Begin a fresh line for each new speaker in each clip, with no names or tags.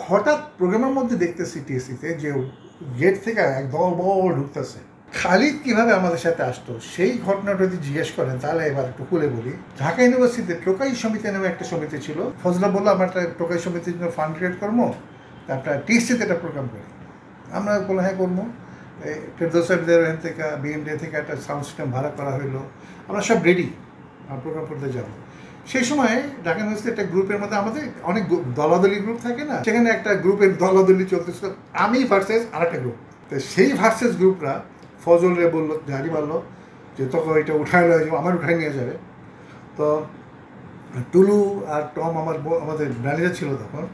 হঠাৎ প্রোগ্রামের মধ্যে দেখতেছি টিএসসিতে যে গেট থেকে একদম বড় ঢুকতেছে। খালিদ কিভাবে আমাদের সাথে আসতো সেই ঘটনাটা যদি জিজ্ঞেস করেন তাহলে এবার একটু খুলে বলি। ঢাকা ইউনিভার্সিটিতে টোকাই সমিতি নামে একটা সমিতি ছিল। ফজলা বললো আমরা একটা টোকাই সমিতির জন্য ফান্ড ক্রিয়েট করবো, তারপরে টিএসসিতে একটা প্রোগ্রাম করি। আমরা বললাম হ্যাঁ করবো। ফেরদৌস সাহেবদের এখান থেকে বিএমডি থেকে একটা সাউন্ড সিস্টেম ভাড়া করা হইলো, আমরা সব রেডি প্রোগ্রাম করতে যাবো। সেই সময় ঢাকা ইউনিভার্সিটি একটা গ্রুপের মধ্যে আমাদের অনেক দলাদলি গ্রুপ থাকে না, সেখানে একটা গ্রুপের দলাদলি চলতেছিল, আমি ভার্সেস আর একটা গ্রুপ। তো সেই ভার্সেস গ্রুপরা ফজল রে বললো, জারি মারলো যে তখন এটা উঠায় লয়ে যাবো, আমার উঠায় নিয়ে যাবে। তো টুলু আর টম আমাদের ম্যানেজার ছিল তখন,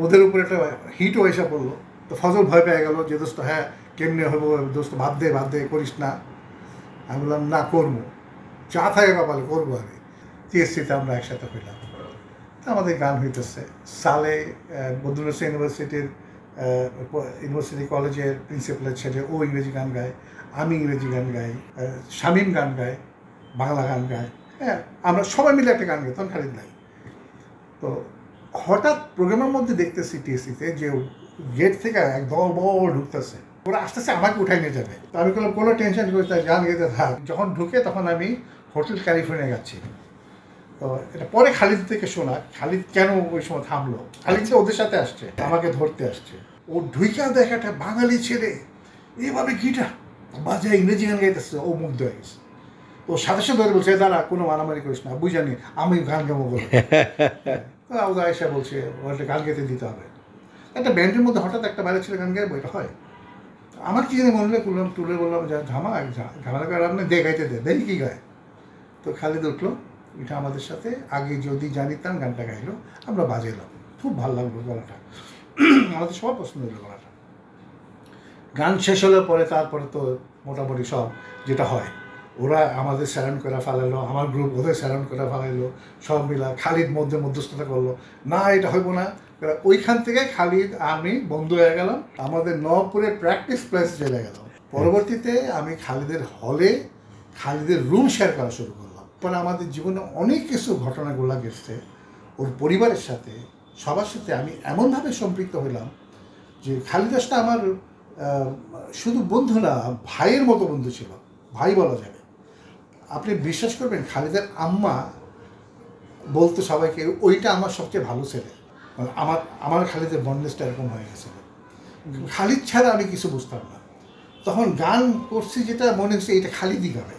ওদের উপরে একটা হিটও এসে পড়লো। তো ফজল ভয় পেয়ে গেল যে দোস্ত হ্যাঁ কেমনে হবো, দোস্ত বাদ দে করিস না। আমি বললাম না করবো, যা থাকে কপালে করবো। আমি টিএসসিতে আমরা একসাথে হইলাম, আমাদের গান হইতেছে। সালে বদরুন্নেসা ইউনিভার্সিটি কলেজের প্রিন্সিপালের ছেলে, ও ইংরেজি গান গায়, আমি ইংরেজি গান গাই, শামীম গান গায়, বাংলা গান গায়। হ্যাঁ, আমরা সবাই মিলে একটা গান গাই, তখন খালিদ নাই। তো হঠাৎ প্রোগ্রামের মধ্যে দেখতেছি টিএসসিতে যে গেট থেকে একদম বড় ঢুকতেছে, ওরা আস্তে আস্তে আমাকে উঠাই নিয়ে যাবে। তো আমি বললাম কোনো টেনশন করিস না, গান গেতে থাক। যখন ঢুকে তখন আমি হোটেল ক্যালিফোর্নিয়া যাচ্ছি। তো এটা পরে খালিদ থেকে শোনা, খালিদ কেন ওই সময় থামলো। খালিদ যে ওদের সাথে আসছে, আমাকে ধরতে আসছে। ও ঢুইকা দেখে একটা বাঙালি ছেলে এইভাবে গিটার বাজায় ইংরেজি গান গাইতেছে, ও মুগ্ধ হয়ে গেছে। ও সাথে সাথে ধরে বলছে দাঁড়া কোনো মারামারি করিস না, বুঝানি আমি গান গাবো বলে। ওদের আয়সা বলছে ওটা গান গাইতে দিতে হবে। একটা ব্যান্ডের মধ্যে হঠাৎ একটা বাইরে ছেলে গান গাইবো, এটা হয়? আমার কি জানি মনে হলে তুলে বললাম যা ঝামেলা করে আপনি দেখাইতে দেখি কি গায়। তো খালিদ উঠলো, এটা আমাদের সাথে আগে যদি জানিতাম গানটা গাইলো, আমরা বাজাইলাম, খুব ভালো লাগলো গলাটা, আমাদের সবার পছন্দ হলো গলাটা। গান শেষ হওয়ার পরে তারপরে তো মোটামুটি সব যেটা হয়, ওরা আমাদের স্যারাউন্ড করে ফেলাইলো, আমার গ্রুপ ওদের স্যারাউন্ড করে ফেলাইলো, সব মিলা। খালিদ মধ্যস্থতা করলো, না এটা হইব না। ওইখান থেকে খালিদ আমি বন্ধু হয়ে গেলাম, আমাদের নবপুরের প্র্যাকটিস প্লেসে চলে গেলাম। পরবর্তীতে আমি খালিদের হলে খালিদের রুম শেয়ার করা শুরু করলাম। পরে আমাদের জীবনে অনেক কিছু ঘটনাগুলো গেছে, ওর পরিবারের সাথে সবার সাথে আমি এমনভাবে সম্পৃক্ত হইলাম যে খালিদ আসটা আমার শুধু বন্ধু না, ভাইয়ের মতো বন্ধু ছিল, ভাই বলা যাবে। আপনি বিশ্বাস করবেন, খালিদের আম্মা বলতো সবাইকে ওইটা আমার সবচেয়ে ভালো ছেলে। মানে আমার খালিদের বন্ডেজটা এরকম হয়ে গেছিল। খালিদ ছাড়া আমি কিছু বুঝতাম না। তখন গান করছি যেটা মনে হচ্ছে এটা খালিদই গাবে।